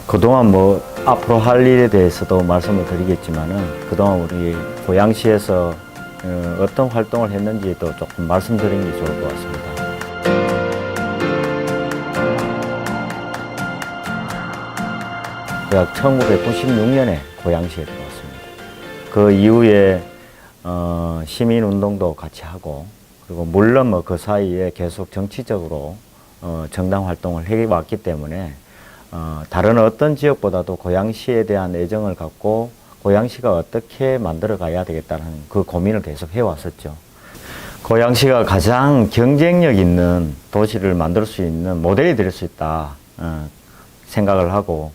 그동안 뭐 앞으로 할 일에 대해서도 말씀을 드리겠지만은 그동안 우리 고양시에서 어떤 활동을 했는지도 조금 말씀드리는 게 좋을 것 같습니다. 약 1996년에 고양시에 들어왔습니다. 그 이후에 시민운동도 같이 하고, 그리고 물론 뭐 그 사이에 계속 정치적으로 정당 활동을 해왔기 때문에 다른 어떤 지역보다도 고양시에 대한 애정을 갖고 고양시가 어떻게 만들어 가야 되겠다는 그 고민을 계속 해왔었죠. 고양시가 가장 경쟁력 있는 도시를 만들 수 있는 모델이 될 수 있다 생각을 하고,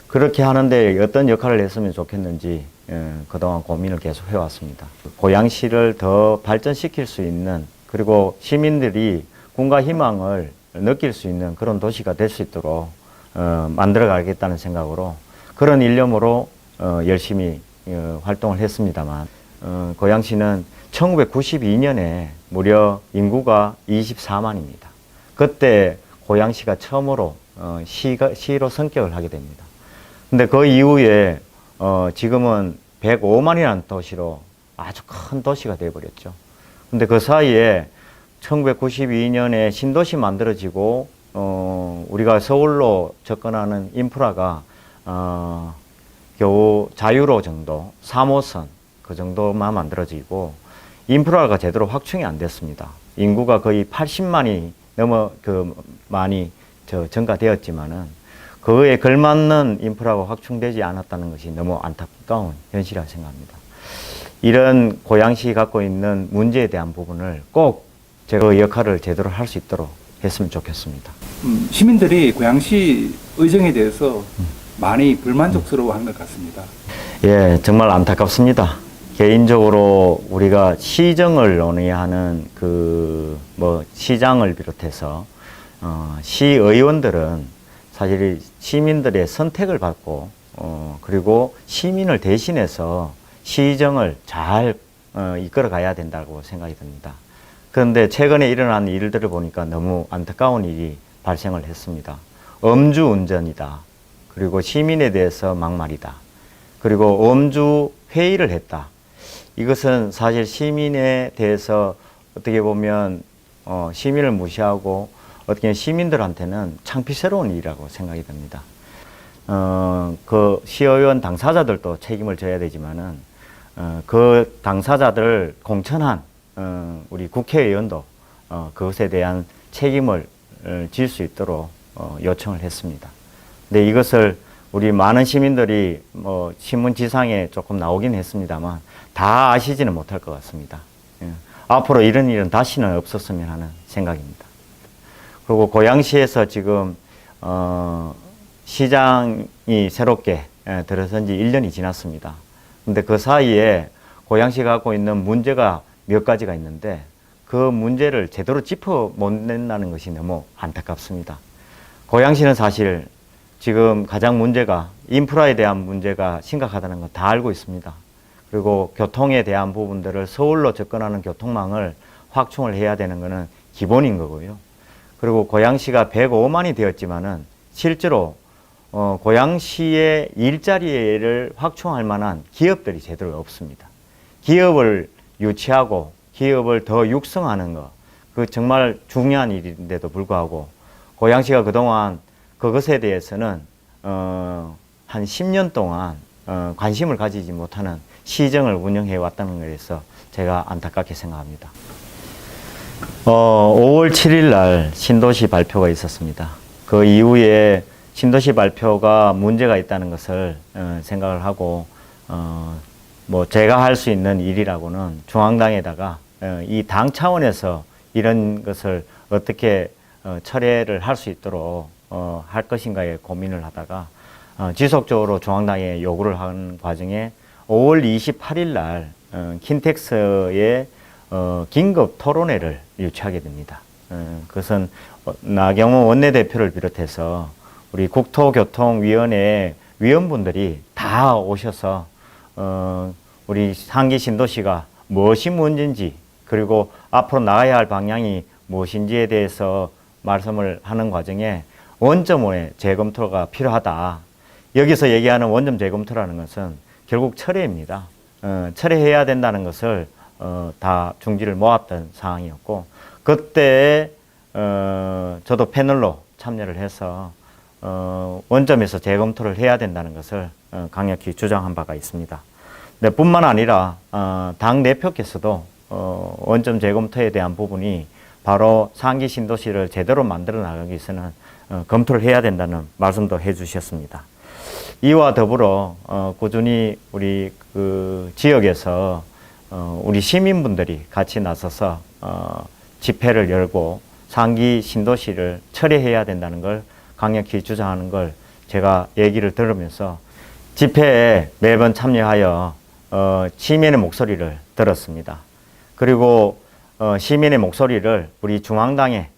그렇게 하는데 어떤 역할을 했으면 좋겠는지 그동안 고민을 계속 해왔습니다. 고양시를 더 발전시킬 수 있는, 그리고 시민들이 꿈과 희망을 느낄 수 있는 그런 도시가 될 수 있도록 만들어 가겠다는 생각으로, 그런 일념으로 열심히 활동을 했습니다만, 고양시는 1992년에 무려 인구가 24만입니다. 그때 고양시가 처음으로 시로 성격을 하게 됩니다. 근데 그 이후에 지금은 105만이라는 도시로 아주 큰 도시가 되어버렸죠. 근데 그 사이에 1992년에 신도시 만들어지고 우리가 서울로 접근하는 인프라가 겨우 자유로 정도, 3호선 그 정도만 만들어지고 인프라가 제대로 확충이 안 됐습니다. 인구가 거의 80만이 넘어 많이 증가되었지만은 그에 걸맞는 인프라가 확충되지 않았다는 것이 너무 안타까운 현실이라고 생각합니다. 이런 고양시 갖고 있는 문제에 대한 부분을 꼭 제가 그 역할을 제대로 할 수 있도록 했으면 좋겠습니다. 시민들이 고양시 의정에 대해서 많이 불만족스러워하는 것 같습니다. 예, 정말 안타깝습니다. 개인적으로 우리가 시정을 논의하는 시장을 비롯해서 시의원들은 사실 시민들의 선택을 받고 그리고 시민을 대신해서 시정을 잘 이끌어 가야 된다고 생각이 듭니다. 그런데 최근에 일어난 일들을 보니까 너무 안타까운 일이 발생을 했습니다. 음주운전이다. 그리고 시민에 대해서 막말이다. 그리고 음주 회의를 했다. 이것은 사실 시민에 대해서 어떻게 보면 시민을 무시하고 어떻게 시민들한테는 창피스러운 일이라고 생각이 듭니다. 그 시의원 당사자들도 책임을 져야 되지만은 그 당사자들 공천한 우리 국회의원도 그것에 대한 책임을 질 수 있도록 요청을 했습니다. 근데 이것을 우리 많은 시민들이 신문지상에 조금 나오긴 했습니다만 다 아시지는 못할 것 같습니다. 앞으로 이런 일은 다시는 없었으면 하는 생각입니다. 그리고 고양시에서 지금 시장이 새롭게 들어선 지 1년이 지났습니다. 근데 그 사이에 고양시가 갖고 있는 문제가 몇 가지가 있는데 그 문제를 제대로 짚어 못 낸다는 것이 너무 안타깝습니다. 고양시는 사실 지금 가장 문제가 인프라에 대한 문제가 심각하다는 거 다 알고 있습니다. 그리고 교통에 대한 부분들을 서울로 접근하는 교통망을 확충을 해야 되는 것은 기본인 거고요. 그리고 고양시가 105만이 되었지만은 실제로 고양시의 일자리를 확충할 만한 기업들이 제대로 없습니다. 기업을 유치하고 기업을 더 육성하는 것, 그 정말 중요한 일인데도 불구하고 고양시가 그동안 그것에 대해서는 한 10년 동안 관심을 가지지 못하는 시정을 운영해 왔다는 것에서 제가 안타깝게 생각합니다. 5월 7일 날 신도시 발표가 있었습니다. 그 이후에 신도시 발표가 문제가 있다는 것을 생각을 하고 제가 할 수 있는 일이라고는 중앙당에다가 이 당 차원에서 이런 것을 어떻게 철회를 할 수 있도록 할 것인가에 고민을 하다가 지속적으로 중앙당에 요구를 하는 과정에 5월 28일 날 킨텍스의 긴급 토론회를 유치하게 됩니다. 그것은 나경원 원내대표를 비롯해서 우리 국토교통위원회 위원분들이 다 오셔서 우리 상기 신도시가 무엇이 문제인지, 그리고 앞으로 나가야 할 방향이 무엇인지에 대해서 말씀을 하는 과정에 원점의 재검토가 필요하다. 여기서 얘기하는 원점 재검토라는 것은 결국 철회입니다. 철회해야 된다는 것을 다 중지를 모았던 상황이었고, 그때 저도 패널로 참여를 해서 원점에서 재검토를 해야 된다는 것을 강력히 주장한 바가 있습니다. 네, 뿐만 아니라 당 대표께서도 원점 재검토에 대한 부분이 바로 상기 신도시를 제대로 만들어 나가기 위해서는 검토를 해야 된다는 말씀도 해주셨습니다. 이와 더불어 꾸준히 우리 그 지역에서 우리 시민분들이 같이 나서서 집회를 열고 상기 신도시를 철회해야 된다는 걸 강력히 주장하는 걸 제가 얘기를 들으면서 집회에 매번 참여하여 시민의 목소리를 들었습니다. 그리고 시민의 목소리를 우리 중앙당에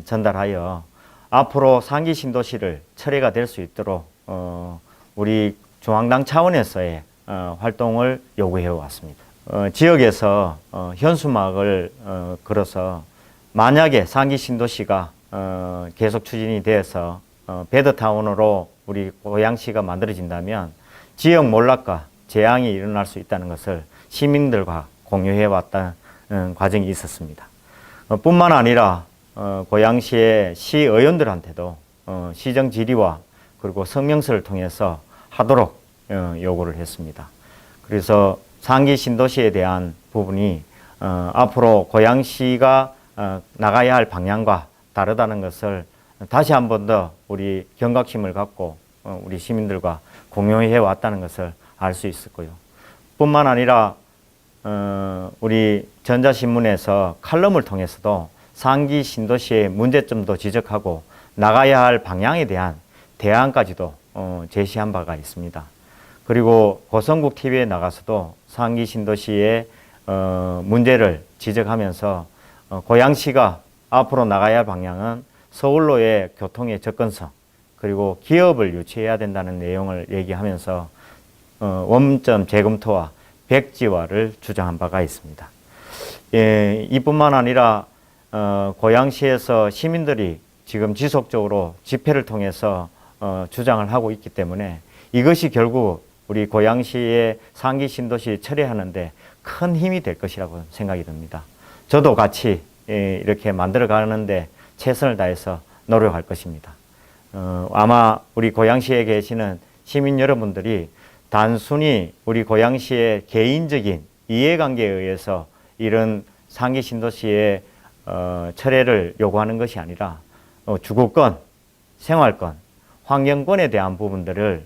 전달하여 앞으로 상기 신도시를 철회가 될 수 있도록 우리 중앙당 차원에서의 활동을 요구해 왔습니다. 지역에서 현수막을 걸어서 만약에 상기 신도시가 계속 추진이 돼서 베드타운으로 우리 고양시가 만들어진다면 지역 몰락과 재앙이 일어날 수 있다는 것을 시민들과 공유해 왔다는 과정이 있었습니다. 뿐만 아니라 고양시의 시의원들한테도 시정 질의와 그리고 성명서를 통해서 하도록 요구를 했습니다. 그래서 상기 신도시에 대한 부분이 앞으로 고양시가 나가야 할 방향과 다르다는 것을 다시 한 번 더 우리 경각심을 갖고 우리 시민들과 공유해 왔다는 것을 알 수 있었고요. 뿐만 아니라 우리 전자신문에서 칼럼을 통해서도 상기 신도시의 문제점도 지적하고 나가야 할 방향에 대한 대안까지도 제시한 바가 있습니다. 그리고 고성국 TV에 나가서도 상기 신도시의 문제를 지적하면서 고양시가 앞으로 나가야 할 방향은 서울로의 교통의 접근성 그리고 기업을 유치해야 된다는 내용을 얘기하면서 원점 재검토와 백지화를 주장한 바가 있습니다. 이뿐만 아니라 고양시에서 시민들이 지금 지속적으로 집회를 통해서 주장을 하고 있기 때문에 이것이 결국 우리 고양시의 상기 신도시 철회하는데 큰 힘이 될 것이라고 생각이 듭니다. 저도 같이 이렇게 만들어 가는데 최선을 다해서 노력할 것입니다. 아마 우리 고양시에 계시는 시민 여러분들이 단순히 우리 고양시의 개인적인 이해관계에 의해서 이런 상기 신도시의 철회를 요구하는 것이 아니라 주거권, 생활권, 환경권에 대한 부분들을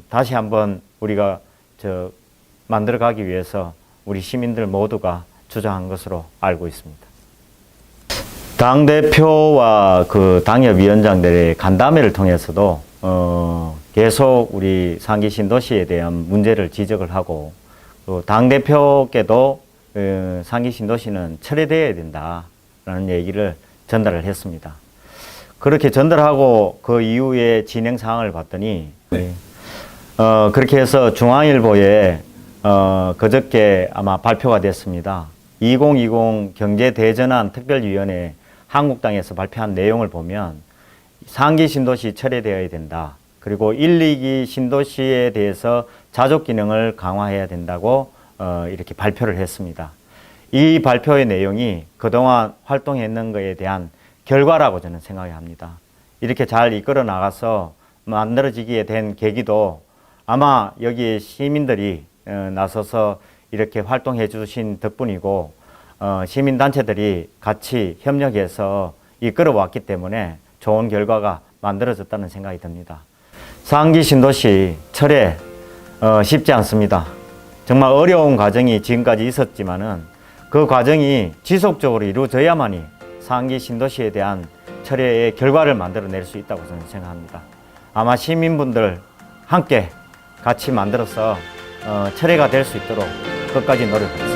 다시 한번 우리가 만들어가기 위해서 우리 시민들 모두가 주장한 것으로 알고 있습니다. 당대표와 그 당협위원장들의 간담회를 통해서도 계속 우리 상기 신도시에 대한 문제를 지적을 하고 또 당대표께도 상기 신도시는 철회되어야 된다라는 얘기를 전달을 했습니다. 그렇게 전달하고 그 이후에 진행 상황을 봤더니 그렇게 해서 중앙일보에 그저께 아마 발표가 됐습니다. 2020 경제대전환 특별위원회 한국당에서 발표한 내용을 보면 상기 신도시 철회되어야 된다. 그리고 1, 2기 신도시에 대해서 자족 기능을 강화해야 된다고 이렇게 발표를 했습니다. 이 발표의 내용이 그동안 활동했는 것에 대한 결과라고 저는 생각합니다. 이렇게 잘 이끌어 나가서 만들어지게 된 계기도 아마 여기 시민들이 나서서 이렇게 활동해 주신 덕분이고 시민단체들이 같이 협력해서 이끌어 왔기 때문에 좋은 결과가 만들어졌다는 생각이 듭니다. 상기 신도시 철회 쉽지 않습니다. 정말 어려운 과정이 지금까지 있었지만은 그 과정이 지속적으로 이루어져야만이 상기 신도시에 대한 철회의 결과를 만들어낼 수 있다고 저는 생각합니다. 아마 시민분들 함께 같이 만들어서 철회가 될 수 있도록 끝까지 노력하겠습니다.